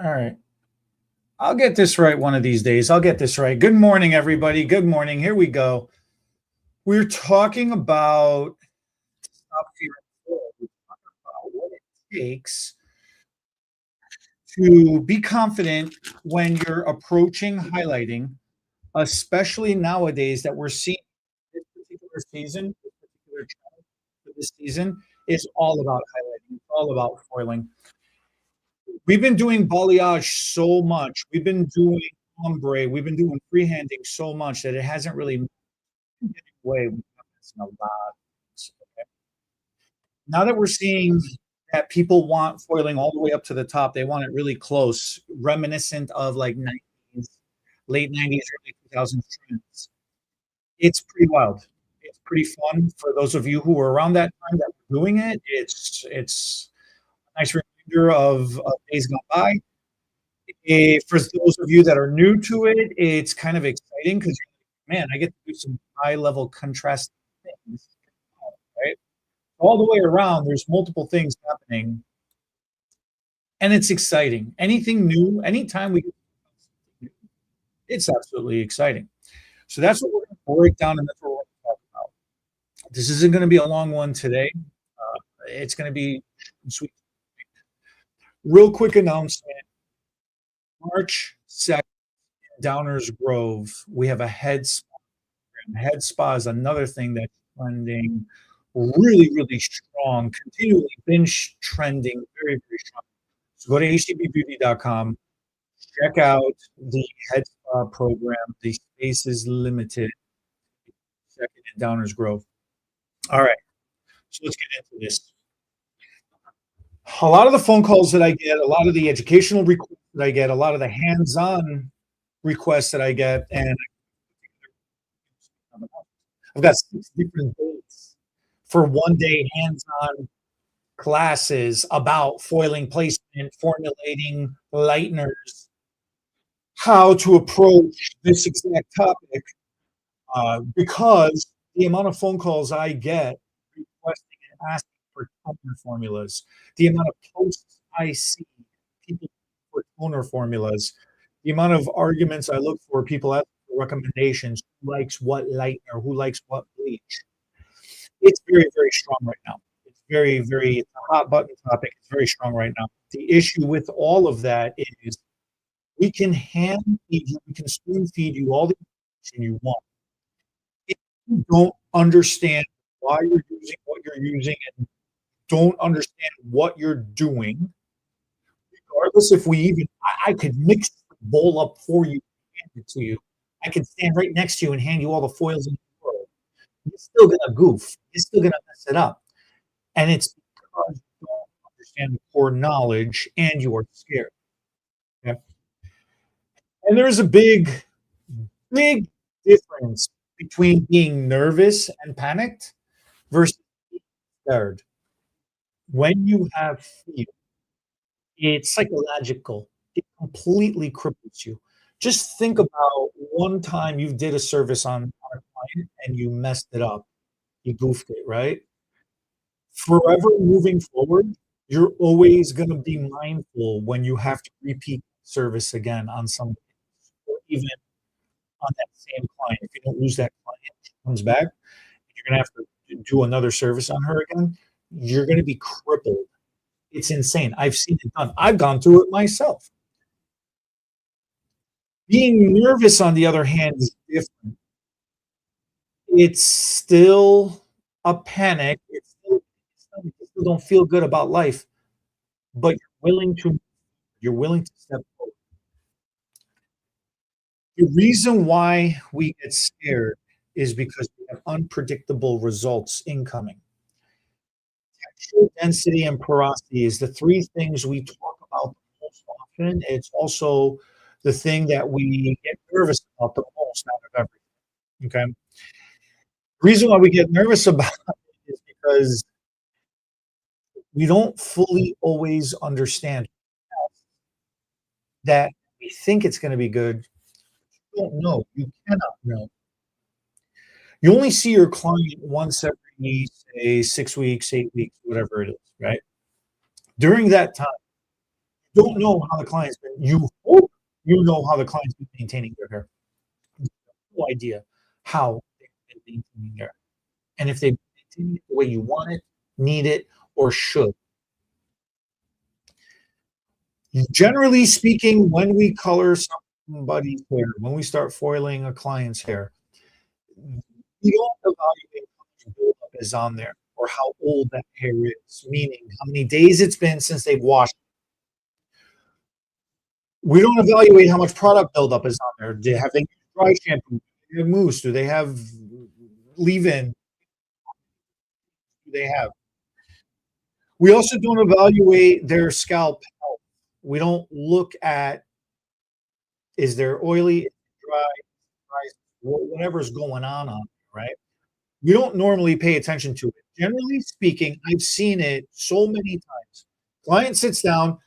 All right. I'll get this right one of these days. I'll get this right. Good morning, everybody. Good morning. Here we go. We're talking about stop fear and fail. We're talking about what it takes to be confident when you're approaching highlighting, especially nowadays that we're seeing this particular season, this particular trend for this season is all about highlighting. It's all about foiling. We've been doing balayage so much. We've been doing ombre. We've been doing freehanding so much that it hasn't really moved away. We've done this in a lot of things, okay? Now that we're seeing that people want foiling all the way up to the top, they want it really close, reminiscent of like 90s, late 90s, early 2000s trends. It's pretty wild. It's pretty fun for those of you who were around that time that were doing it. It's a nice reminder of days gone by. For those of you that are new to it, it's kind of exciting because, man, I get to do some high level contrast things, right? All the way around, there's multiple things happening, and it's exciting. Anything new, anytime we get something new, it's absolutely exciting. So that's what we're going to break down, and that's what we're going to talk about. This isn't going to be a long one today. It's going to be sweet. Real quick announcement. March 2nd, Downers Grove, we have a head spa. Head spa is another thing that's trending really, really strong, continually binge trending very, very strong. So go to hdbbeauty.com, check out the head spa program. The space is limited. Second in Downers Grove. All right, so let's get into this. A lot of the phone calls that I get, a lot of the educational requests that I get, a lot of the hands-on requests that I get, and I've got 6 different dates for one-day hands-on classes about foiling placement, formulating lighteners, how to approach this exact topic, because the amount of phone calls I get requesting and asking for toner formulas, the amount of posts I see people for toner formulas, the amount of arguments I look for, people asking for recommendations, who likes what lightener, who likes what bleach. It's very, very strong right now. It's very, very it's a hot button topic. It's very strong right now. The issue with all of that is we can hand feed you, we can spoon feed you all the information you want. If you don't understand why you're using what you're using and don't understand what you're doing, regardless if we even, I could mix the bowl up for you and hand it to you. I could stand right next to you and hand you all the foils in the world. You're still gonna goof. You're still gonna mess it up. And it's because you don't understand the core knowledge and you are scared. Okay? And there's a big, big difference between being nervous and panicked versus being scared. When you have fear, it's psychological. It completely cripples you. Just think about one time you did a service on a client and you messed it up. You goofed it, right? Forever moving forward, you're always going to be mindful when you have to repeat service again on somebody else, or even on that same client. If you don't lose that client, she comes back, you're going to have to do another service on her again. You're going to be crippled. It's insane. I've seen it done. I've gone through it myself. Being nervous, on the other hand, is different. It's still a panic. You still don't feel good about life, but you're willing to step forward. The reason why we get scared is because we have unpredictable results incoming. Texture, density, and porosity is the three things we talk about the most often. It's also the thing that we get nervous about the most out of everything. Okay. The reason why we get nervous about it is because we don't fully always understand that we think it's going to be good. You don't know. You cannot know. You only see your client once every, say, 6 weeks, 8 weeks, whatever it is, right? During that time, don't know how the client's been. You hope you know how the client's been maintaining their hair. You have no idea how they've been maintaining their hair, and if they maintain it the way you want it, need it, or should. Generally speaking, when we color somebody's hair, when we start foiling a client's hair, we don't evaluate how much buildup is on there or how old that hair is, meaning how many days it's been since they've washed. We don't evaluate how much product buildup is on there. Have they used dry shampoo? Do they have mousse? Do they have leave-in? Do they have? We also don't evaluate their scalp health. We don't look at, is there oily, dry, dry, whatever's going on, right? We don't normally pay attention to it. Generally speaking, I've seen it so many times. Client sits down,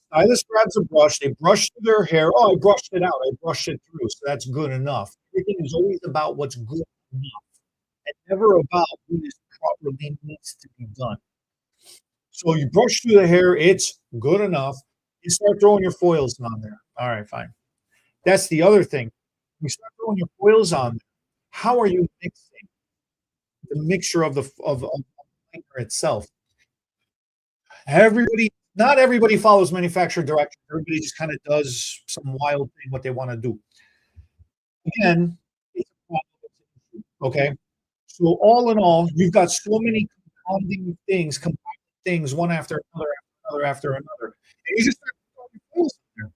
stylist grabs a brush, they brush through their hair. Oh, I brushed it out, I brushed it through, so that's good enough. Everything is always about what's good enough, and never about what is properly needs to be done. So you brush through the hair, it's good enough. You start throwing your foils on there. All right, fine. That's the other thing. You start throwing your foils on there. How are you mixing the mixture of the lightener itself? Everybody, not everybody follows manufacturer directions. Everybody just kind of does some wild thing what they want to do. Again, it's a problem. Okay. So all in all, you've got so many compounding things, one after another, after another. And you just start throwing foils in there.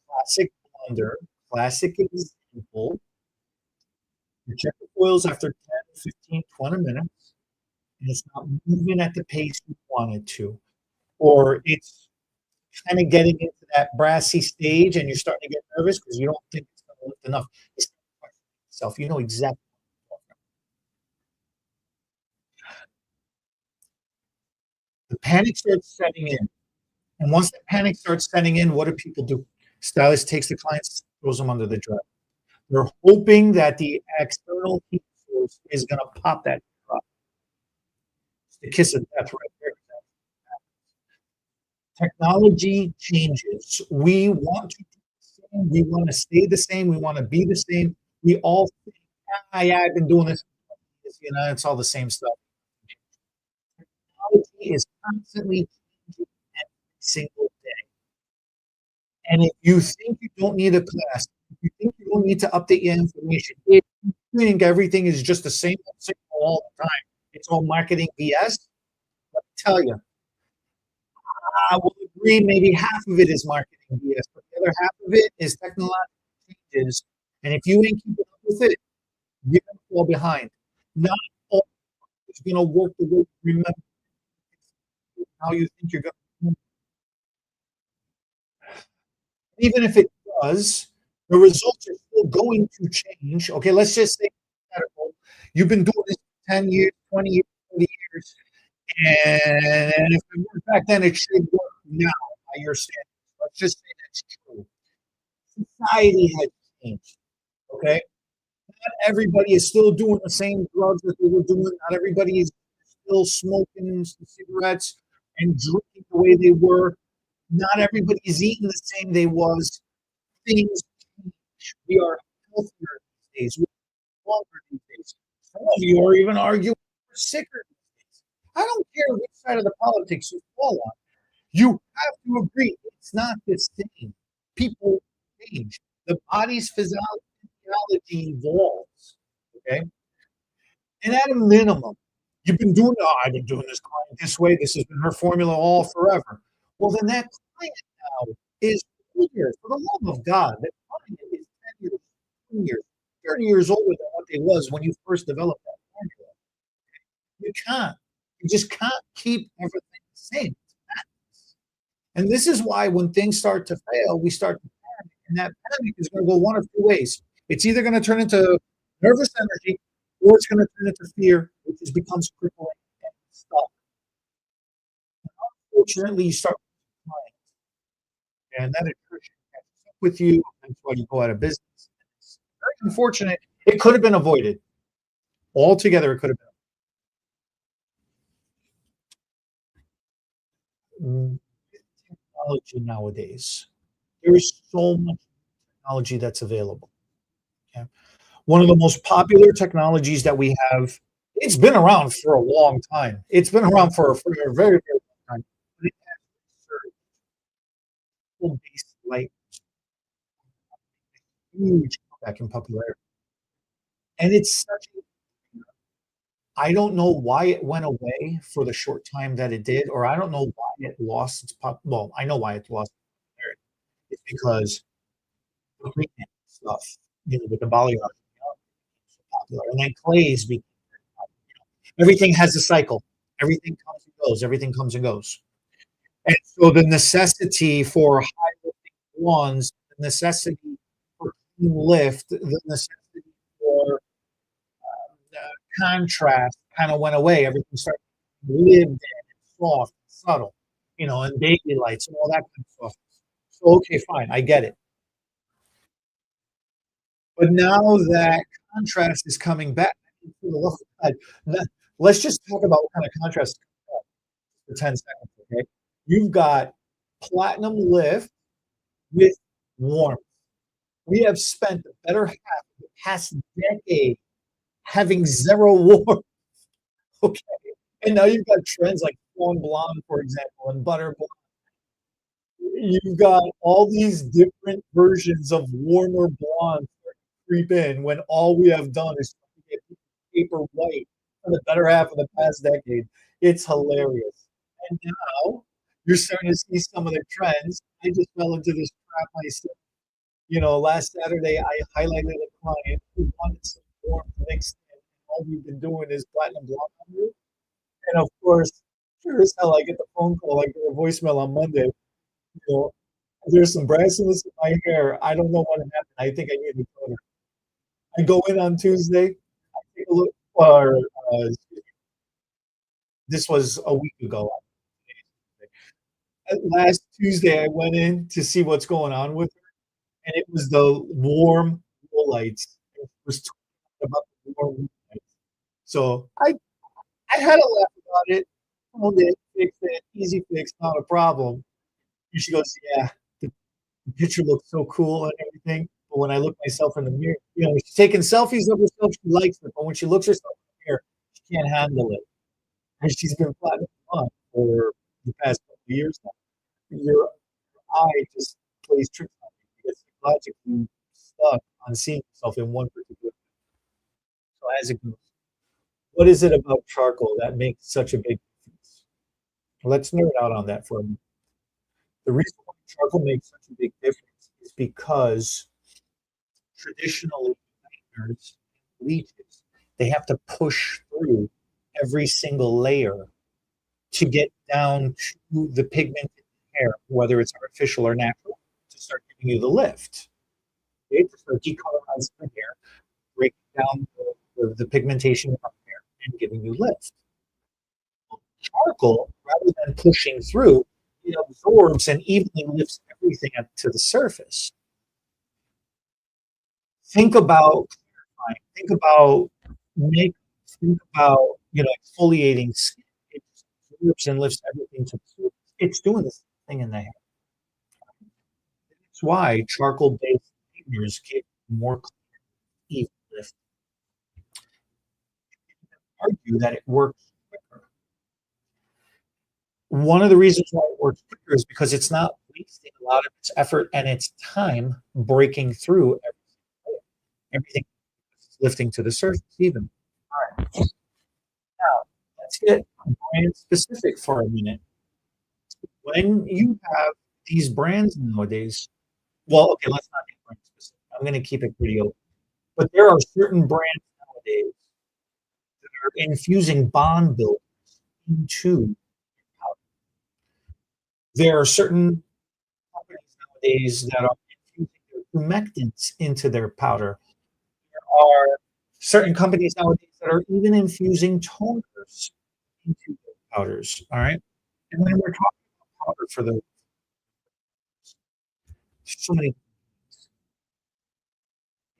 Classic blunder, classic example. You check the foils after 10, 15, 20 minutes, and it's not moving at the pace you want it to, or it's kind of getting into that brassy stage and you're starting to get nervous because you don't think it's going to lift enough. It's yourself. You know exactly. The panic starts setting in. And once the panic starts setting in, what do people do? Stylist takes the clients, throws them under the dryer. They're hoping that the external heat source is going to pop that drop. It's the kiss of death right there. Technology changes. We want to do the same. We want to stay the same. We want to be the same. We all think, yeah, I've been doing this. It's all the same stuff. Technology is constantly changing every single day. And if you think you don't need a class, if you think you don't need to update your information, if you think everything is just the same signal all the time, it's all marketing BS, let me tell you, I will agree maybe half of it is marketing BS, but the other half of it is technological changes. And if you ain't keeping up with it, you're going to fall behind. Not all is going to work the way you remember how you think you're going to. Even if it does, the results are still going to change. Okay, let's just say you've been doing this for 10 years, 20 years, 30 years, and if it worked back then, it should work now by your standards. Let's just say that's true. Society has changed. Okay, not everybody is still doing the same drugs that they were doing. Not everybody is still smoking cigarettes and drinking the way they were. Not everybody is eating the same they was. Things change. We are healthier these days. We're longer these days. Some of you are even arguing we're sicker these days. I don't care which side of the politics you fall on. You have to agree it's not the same. People change. The body's physiology evolves. Okay. And at a minimum, you've been doing, oh, I've been doing this client this way. This has been her formula all forever. Well, then that client now is older. For the love of God, that client is 10 years, 20 years, 30 years older than what they was when you first developed that formula. You can't. You just can't keep everything the same. And this is why when things start to fail, we start to panic. And that panic is going to go one of two ways. It's either going to turn into nervous energy or it's going to turn into fear, which becomes crippling and stuck. Unfortunately, you start and that attrition catches up with you. That's why you go out of business. It's very unfortunate. It could have been avoided altogether. It could have been. technology nowadays. There is so much technology that's available. Okay. One of the most popular technologies that we have, it's been around for a long time. It's been around for a very, very long time. But it has surged full base light, huge comeback in popularity. And it's such a I don't know why it went away for the short time that it did, or I don't know why it lost its well, I know why it lost its popularity. It's because the treatment stuff, with the balayage, so popular, and then clays became everything has a cycle. Everything comes and goes. Everything comes and goes. And so the necessity for high lifting lawns, the necessity for clean lift, the necessity for contrast kind of went away. Everything started lived in, soft, subtle, and daily lights and all that kind of stuff. So okay, fine, I get it. But now that contrast is coming back, let's just talk about what kind of contrast for 10 seconds, okay? You've got platinum lift with warmth. We have spent the better half of the past decade having zero warmth, okay? And now you've got trends like Fawn Blonde, for example, and Butter Blonde. You've got all these different versions of warmer blondes creep in when all we have done is get paper white for the better half of the past decade. It's hilarious. And now you're starting to see some of the trends. I just fell into this trap myself. Last Saturday I highlighted a client who wanted some warmth mixed in. All we've been doing is platinum blonde on you. And of course, sure as hell, I get the phone call, I get a voicemail on Monday. You know, there's some brassiness in my hair. I don't know what happened. I think I need a toner. I go in on Tuesday. I take a look. Or this was a week ago. Last Tuesday, I went in to see what's going on with her, and it was the warm lights. It was talking about the warm lights. So I had a laugh about it. Phoned it, fixed it, easy fix, not a problem. And she goes, "Yeah, the picture looks so cool and everything. But when I look myself in the mirror, she's taking selfies of herself. She likes it, but when she looks herself in the mirror, she can't handle it. And she's been platinum blonde for the past couple of years now. Your eye just plays tricks on you. You get psychologically stuck on seeing yourself in one particular. So as it goes, what is it about charcoal that makes such a big difference? Let's nerd out on that for a minute. The reason why charcoal makes such a big difference is because traditionally lightners and bleaches, they have to push through every single layer to get down to the pigment in the hair, whether it's artificial or natural, to start giving you the lift. Okay? To start decolorizing the hair, breaking down the pigmentation in our hair, and giving you lift. Charcoal, rather than pushing through, it absorbs and evenly lifts everything up to the surface. Think about think about make think about exfoliating skin. It absorbs and lifts everything to the surface. It's doing the same thing in the hair. That's why charcoal-based cleaners give more even lift. Argue that it works quicker. One of the reasons why it works quicker is because it's not wasting a lot of its effort and its time breaking through everything lifting to the surface even. All right. Now, let's get brand specific for a minute. When you have these brands nowadays, well, okay, let's not get brand specific. I'm going to keep it pretty open. But there are certain brands nowadays that are infusing bond builders into powder. There are certain companies nowadays that are infusing their humectants into their powder. There are certain companies nowadays that are even infusing toners into their powders. All right. And when we're talking about powder for the so many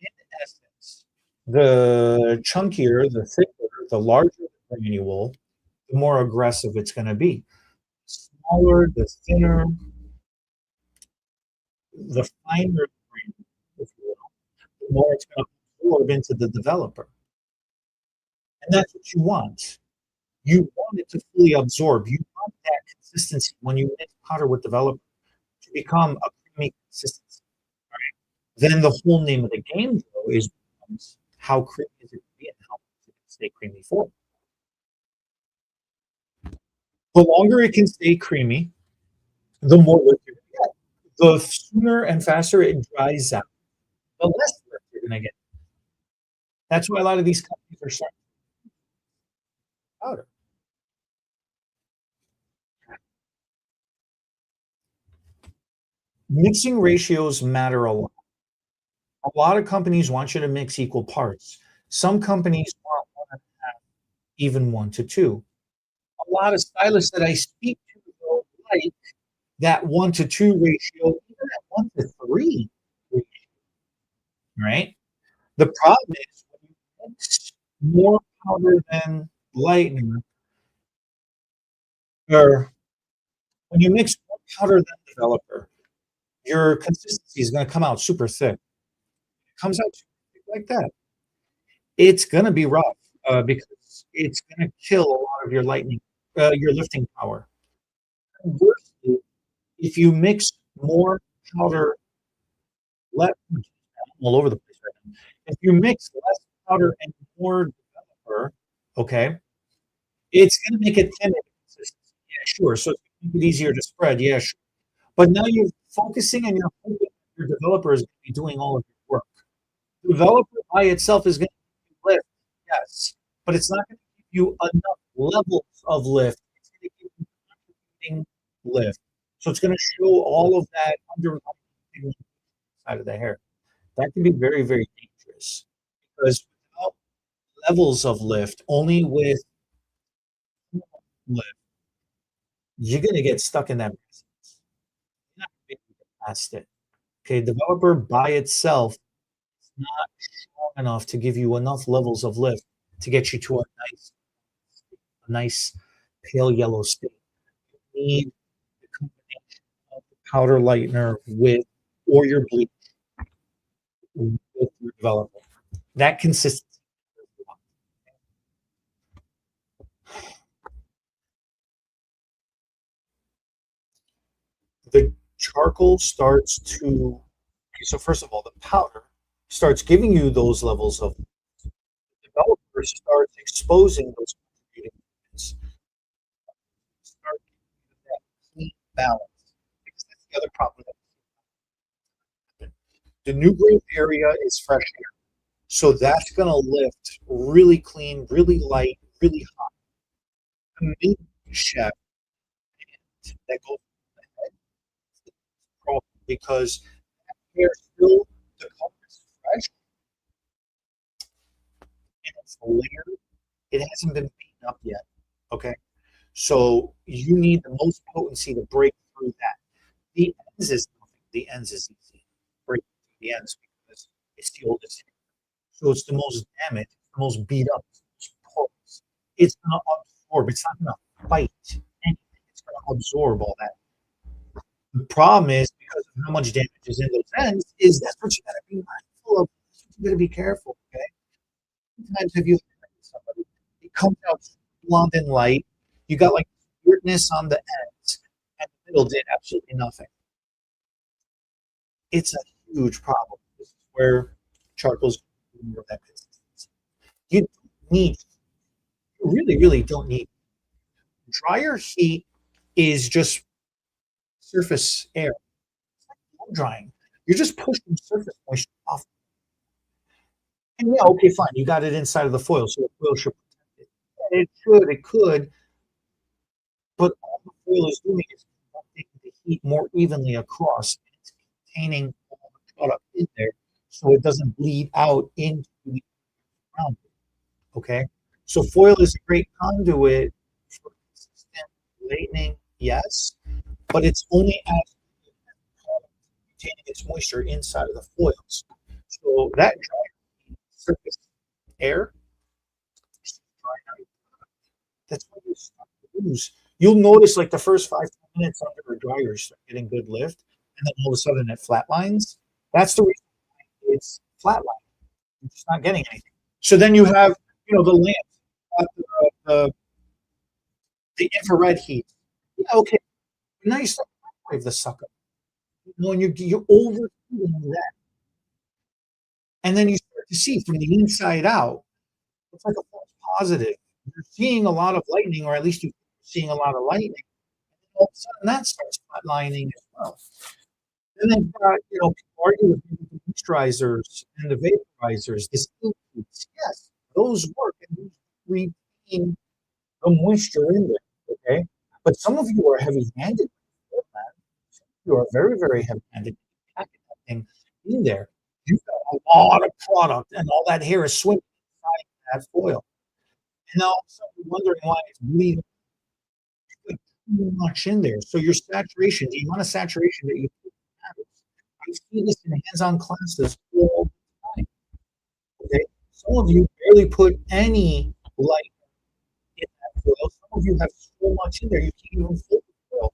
in essence, the chunkier, the thicker, the larger the granule, the more aggressive it's going to be. The smaller, the thinner, The finer the grain, if you will, the more it's going to absorb into the developer. And that's what you want. You want it to fully absorb. You want that consistency when you mix powder with developer to become a creamy consistency. Then the whole name of the game, though, is how creamy is it to be and how much it can stay creamy for. The longer it can stay creamy, the more lift you're going to get. The sooner and faster it dries out, the less lift you're going to get. That's why a lot of these companies are starting powder. Mixing ratios matter a lot. A lot of companies want you to mix equal parts. Some companies want one even 1 to 2. A lot of stylists that I speak to don't like that 1 to 2 ratio, even that 1 to 3 ratio, right? The problem is when you mix more powder than lightener, or when you mix more powder than developer, your consistency is going to come out super thick. It comes out super thick like that. It's going to be rough because it's going to kill a lot of your lifting power. Conversely, if you mix more powder, less all over the place right now. If you mix less powder and more developer, okay, it's going to make it thin and consistent. Yeah, sure. So it's going to make it easier to spread. Yeah, sure. But now you're focusing and you're hoping your developer is going to be doing all of your work. The developer by itself is going to lift, yes, but it's not going to give you enough levels of lift. It's going to give you contributing lift. So it's going to show all of that underlying side of the hair. That can be very, very dangerous because without levels of lift, only with lift, you're going to get stuck in that mess. You're not going to be able to get past it. Okay, developer by itself is not strong enough to give you enough levels of lift to get you to a nice pale yellow state. You need the combination of the powder lightener with or your bleach with your developer. That consistency. The charcoal starts to, okay, so first of all, the powder starts giving you those levels of developer starts exposing those contributing elements, start getting that clean balance. Because that's the other problem. The new growth area is fresh air. So that's going to lift really clean, really light, really hot. The mid shaft that goes in the head is the problem because hair still, the color is fresh and it's layered. It hasn't been beaten up yet. Okay. So you need the most potency to break through that. The ends is nothing. The ends is easy. Break through the ends because it's the oldest hair. So it's the most damaged, the most beat up, it's the most porous. It's going to absorb. It's not going to fight anything. It's going to absorb all that. The problem is because of how much damage is in those ends, is that's what you got to be mindful of. That's what you got to be careful. Okay. Sometimes have you had somebody, it comes out blonde and light. You got like weirdness on the ends, and the middle did absolutely nothing. It's a huge problem. This is where charcoal's more of that consistency. You don't need, you really, really don't need. Dryer heat is just surface air. It's like blow drying. You're just pushing surface moisture off. And yeah, okay, fine. You got it inside of the foil, so the foil should protect it. Yeah, it should, it could, but all the foil is doing is conducting the heat more evenly across. It's containing all the product in there so it doesn't bleed out into the ground. Okay. So foil is a great conduit for consistent lightening, yes, but it's only as retaining its moisture inside of the foils. So that dry surface air is drying out. That's when you start to lose. You'll notice like the first 5 10 minutes under a dryer, you start getting good lift, and then all of a sudden it flatlines. That's the reason why it's flatlining. You're just not getting anything. So then you have, the lamps, the infrared heat. Yeah, okay. Now you start to microwave the sucker. And you're overheating that, and then you start to see from the inside out. It's like a false positive. You're seeing a lot of lightning, or at least you're seeing a lot of lightning. And all of a sudden, that starts flatlining as well. And then people argue with the moisturizers and the vaporizers, the steam heats. Yes, those work and those retain the moisture in there. Okay, but some of you are heavy-handed. You are very, very heavy-handed. Packing that thing in there. You've got a lot of product, and all that hair is swimming inside that foil. And now you're wondering why it's bleeding. You put too much in there. So your saturation, the amount of saturation that you put matters. I see this in hands-on classes all the time. Okay, some of you barely put any light in that foil. Some of you have so much in there you can't even fold the foil.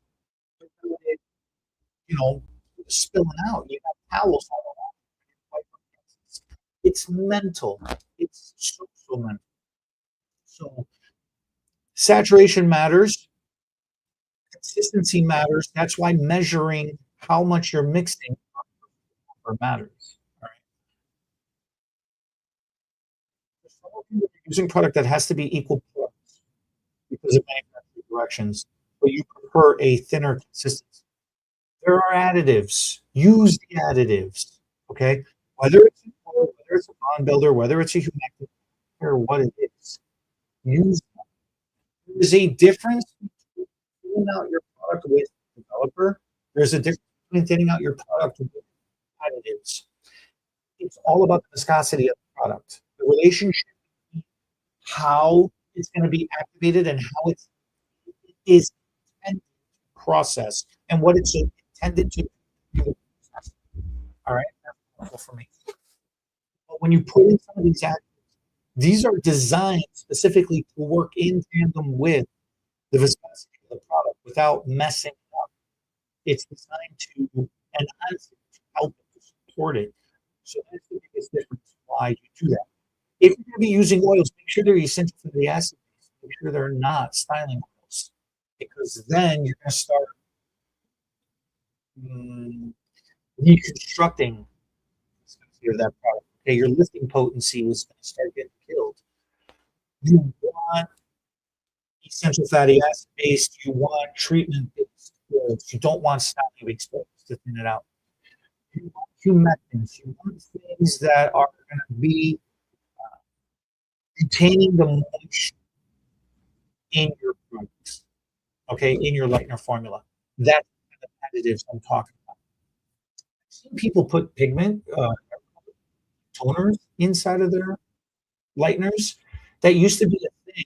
You know, spilling out. You have towels all around. It's mental. It's so mental. So saturation matters. Consistency matters. That's why measuring how much you're mixing matters. All right. Some of you are using product that has to be equal parts because of manufacturing directions, but you prefer a thinner consistency. There are additives. Use the additives. Okay. Whether it's a bond builder, whether it's a humectant, or what it is, use them. There is a difference between thinning out your product with a developer. There's a difference between thinning out your product with additives. It's all about the viscosity of the product, the relationship, how it's going to be activated, and how it is intended to process, and what it's intended to do. All right, that's helpful for me. But when you put in some of these additives, these are designed specifically to work in tandem with the viscosity of the product without messing it up. It's designed to enhance it, to help it, to support it. So that's the biggest difference why you do that. If you're going to be using oils, make sure they're essential for the acid base. Make sure they're not styling oils, because then you're going to start deconstructing that product. Okay, your lifting potency is going to start getting killed. You want essential fatty acid based. You want treatment based oils. You don't want styling based oils to thin it out. You want humectants. You want things that are going to be containing the moisture in your products. Okay, in your lightener formula. That's the additives I'm talking about. I've seen people put pigment toners inside of their lighteners. That used to be a thing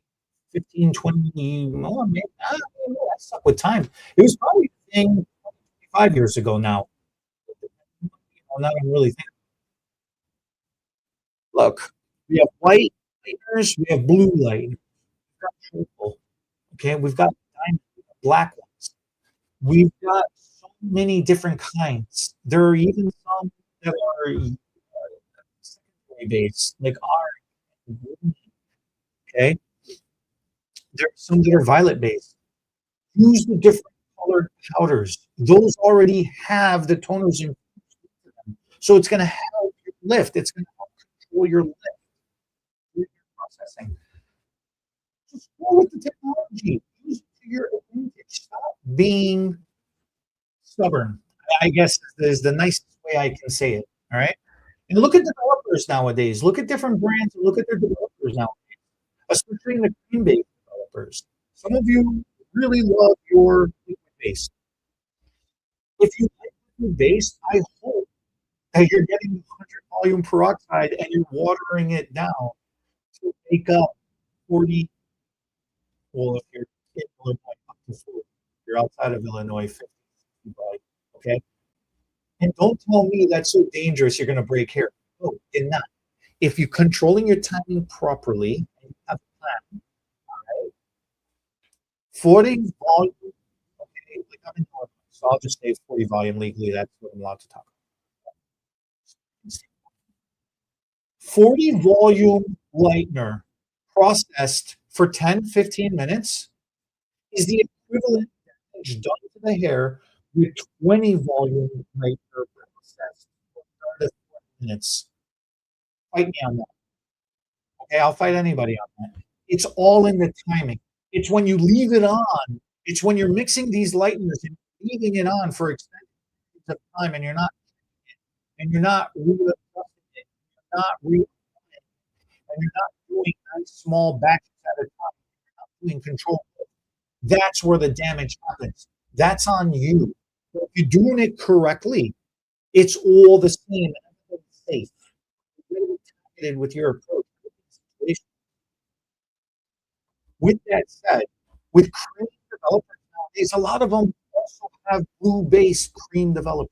15, 20, well, maybe, I don't know, that stuck with time. It was probably a thing 25 years ago now. Now I'm really thinking. Look, we have white lighteners, we have blue lighteners, we've got purple, okay, we've got diamond, we've got black ones. We've got so many different kinds. There are even some that are secondary based, like orange. Okay, there are some that are violet based. Use the different colored powders. Those already have the toners in them. So it's going to help your lift. It's going to help control your lift, your processing. Just go with the technology. Use it to your advantage. Stop being stubborn, I guess, is the nicest way I can say it. All right. And look at developers nowadays. Look at different brands and look at their developers nowadays, especially in the cream-based developers. Some of you really love your liquid base. If you like liquid base, I hope that you're getting 100 volume peroxide and you're watering it down to make up 40. Well, if you're in Illinois, up to 40. If you're outside of Illinois, 50. Okay. And don't tell me that's so dangerous you're going to break hair. No, you're not. If you're controlling your timing properly and you have a plan, all right, 40 volume, okay, like I'm in Illinois, So I'll just say 40 volume legally. That's what I'm allowed to talk about. 40 volume lightener processed for 10, 15 minutes is the equivalent damage done to the hair with 20 volume lightener processed for 30 minutes. Fight me on that. Okay, I'll fight anybody on that. It's all in the timing. It's when you leave it on. It's when you're mixing these lighteners and leaving it on for extended periods of time, and you're not readjusting it, you're not re, and you're not doing nice small batches at a time. You're not doing control. That's where the damage happens. That's on you. But if you're doing it correctly, it's all the same. Everything's safe. You're really targeted with your approach. With that said, with cream developers nowadays, a lot of them also have blue-based cream developers.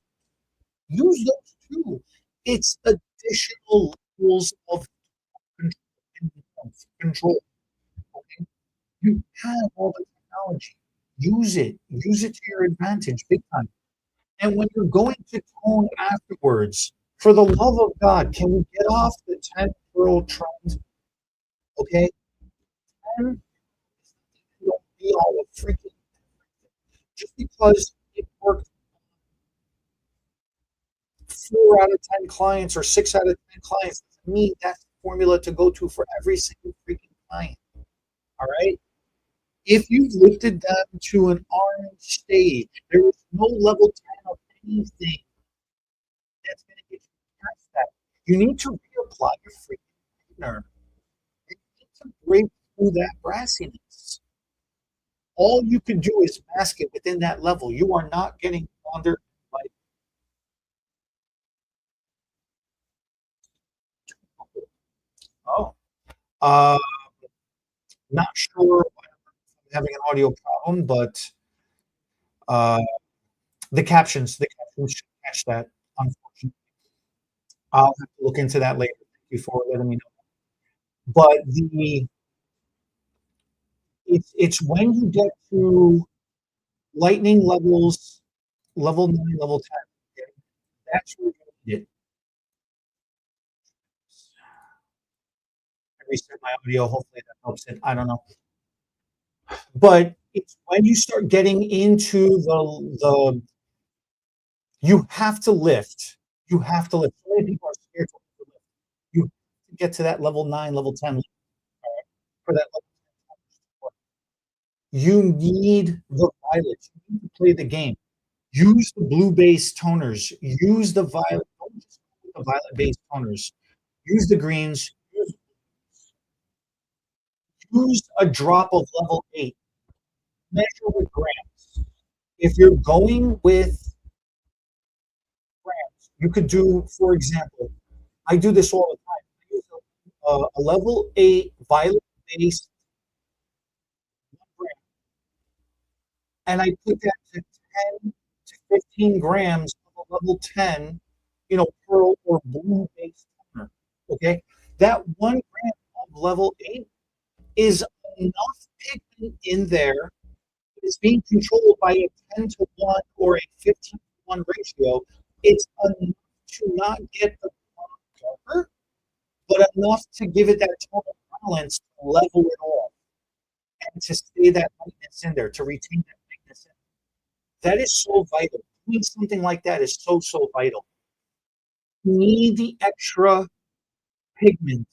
Use those too. It's additional levels of control. Okay? You have all the technology. Use it. Use it to your advantage, big time. And when you're going to tone afterwards, for the love of God, can we get off the 10 curl trend? Okay? 10 don't be all of freaking just because it worked 4 out of 10 clients or 6 out of 10 clients doesn't mean that's the formula to go to for every single freaking client. All right. If you've lifted them to an orange stage, there is no level 10 of anything that's going to get you past that. You need to reapply your freaking partner. You need to break through that brassiness. All you can do is mask it within that level. You are not getting blonder. Oh, uh, not sure if I'm having an audio problem, but uh, the captions should catch that. Unfortunately, I'll have to look into that later. Thank you for letting me know. But it's when you get to lightning levels, level 9, level 10. Okay, that's where you need it. I reset my audio. Hopefully that helps it. I don't know. But it's when you start getting into the you have to lift. You have to lift. So many people are scared to lift. You have to get to that level 9, level 10 for that level 10. You need the violet. You need to play the game. Use the blue-based toners. Use the violet. Don't just use the violet-based toners. Use the greens. Use a drop of level 8. Measure with grams. If you're going with grams, you could do, for example, I do this all the time. I use a level 8 violet-based gram, and I put that to 10 to 15 grams of a level 10, pearl or blue-based toner. Okay, that 1 gram of level 8 is enough pigment in there. It's being controlled by a 10 to 1 or a 15 to 1 ratio. It's enough to not get the darker, but enough to give it that total balance to level it off and to stay that lightness in there, to retain that lightness in. That is so vital. Doing something like that is so, so vital. You need the extra pigment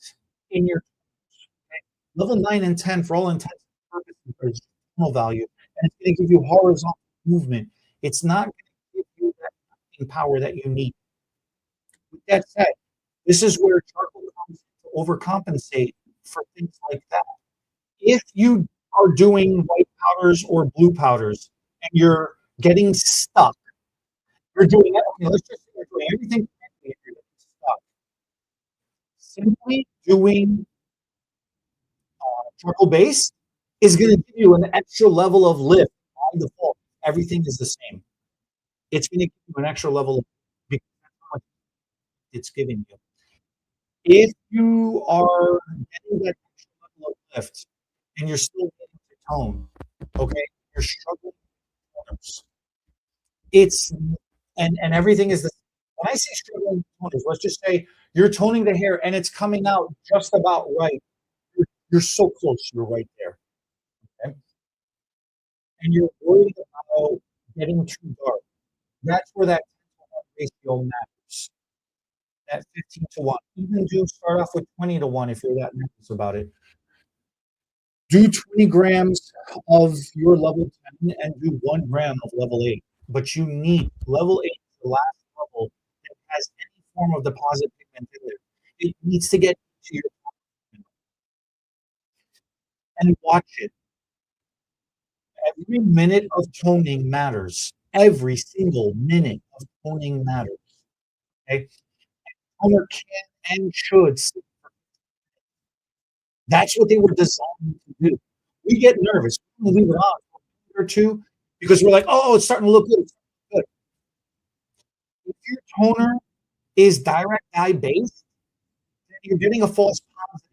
in your okay? Level 9 and 10, for all intents and purposes, are tonal value, and it's going to give you horizontal movement. It's not going to give you that power that you need. With that said, this is where charcoal comes to overcompensate for things like that. If you are doing white powders or blue powders and you're getting stuck, you're doing it. Okay, let's just say you're doing everything correctly and you're getting stuck. Simply doing charcoal base is going to give you an extra level of lift by default. Everything is the same. It's going to give you an extra level of because that's how much it's giving you. If you are getting that extra level of lift and you're still getting to tone, okay, you're struggling with toners. It's and everything is the when I say struggling toners, let's just say you're toning the hair and it's coming out just about right. You're so close, you're right there. Okay? And you're worried about getting too dark. That's where that 10-to-1 ratio matters. That 15-to-1. Even do start off with 20-to-1 if you're that nervous about it. Do 20 grams of your level 10 and do 1 gram of level 8. But you need level 8 is the last level that has any form of deposit pigment in there. It needs to get to your and watch it. Every minute of toning matters. Every single minute of toning matters. Okay? Toner can and should. That's what they were designed to do. We get nervous. We leave it on for a minute or two because we're like, oh, it's starting to look good. Good. If your toner is direct dye based, then you're getting a false positive.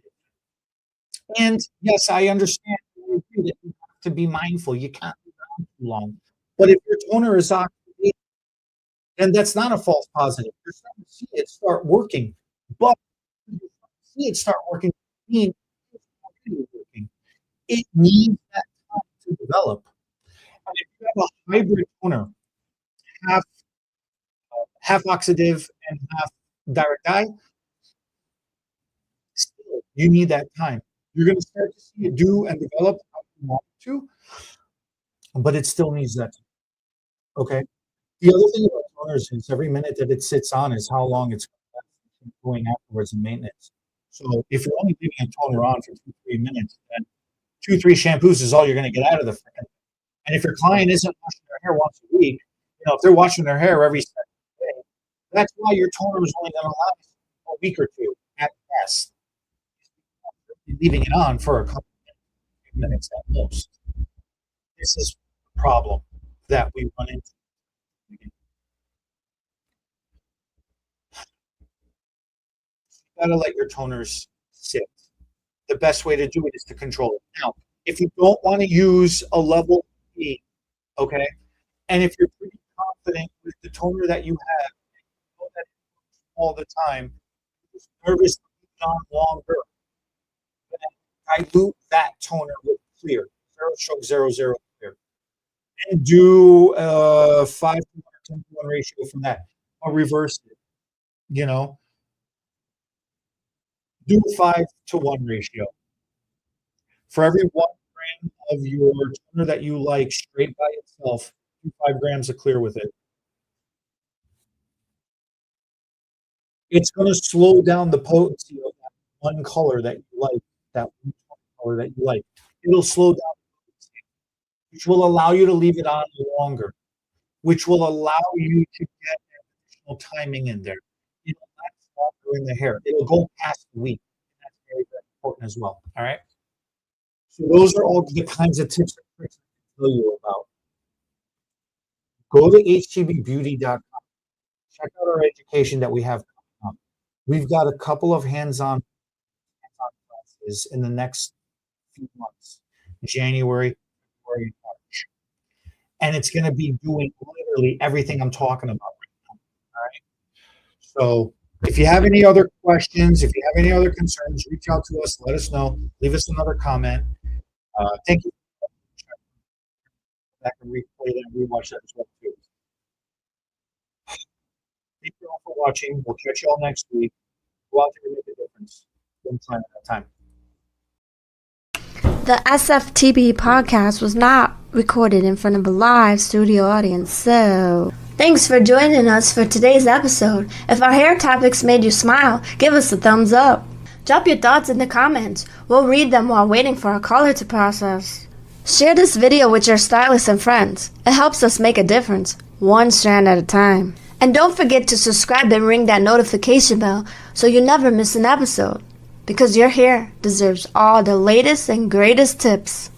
And yes, I understand that you have to be mindful. You can't leave it on too long. But if your toner is oxidated, then that's not a false positive. You're starting to see it start working. But you see it start working, it's already working. It needs that time to develop. And if you have a hybrid toner, half half oxidative and half direct dye, still you need that time. You're going to start to see it do and develop how you want it to, but it still needs that time. Okay. The other thing about toners is every minute that it sits on is how long it's going afterwards in maintenance. So if you're only leaving a toner on for 2-3 minutes, then 2-3 shampoos is all you're going to get out of the frickin'. And if your client isn't washing their hair once a week, if they're washing their hair every second day, that's why your toner is only going to last a week or two at best. You're leaving it on for a couple of minutes at most. This is the problem that we run into. You gotta let your toners sit. The best way to do it is to control it. Now, if you don't want to use a level 8, okay, and if you're pretty confident with the toner that you have, you know that it works all the time, you're just nervous to keep it on longer, then dilute that toner with clear, 0 stroke, 0 clear, and do a 5-to-1 or 10-to-1 ratio from that. Or reverse it, do a 5-to-1 ratio. For every 1 gram of your toner that you like straight by itself, do 5 grams of clear with it. It's going to slow down the potency of that one color that you like, that one color that you like. It'll slow down the potency, which will allow you to leave it on longer, which will allow you to get additional timing in there. It'll last longer in the hair. It'll go past the week. That's very, very important as well. All right. So those are all the kinds of tips and tricks I can tell you about. Go to htbbeauty.com. Check out our education that we have coming up. We've got a couple of hands-on classes in the next few months, January, February, and March. And it's going to be doing literally everything I'm talking about right now. All right. So if you have any other questions, if you have any other concerns, reach out to us. Let us know. Leave us another comment. Thank you. Back and replay that and rewatch that as well too. Thank you all for watching. We'll catch you all next week. Go out there and make a difference. One time at a time. The SFTB podcast was not recorded in front of a live studio audience, so thanks for joining us for today's episode. If our hair topics made you smile, give us a thumbs up. Drop your thoughts in the comments. We'll read them while waiting for our caller to process. Share this video with your stylists and friends. It helps us make a difference, one strand at a time. And don't forget to subscribe and ring that notification bell so you never miss an episode. Because your hair deserves all the latest and greatest tips.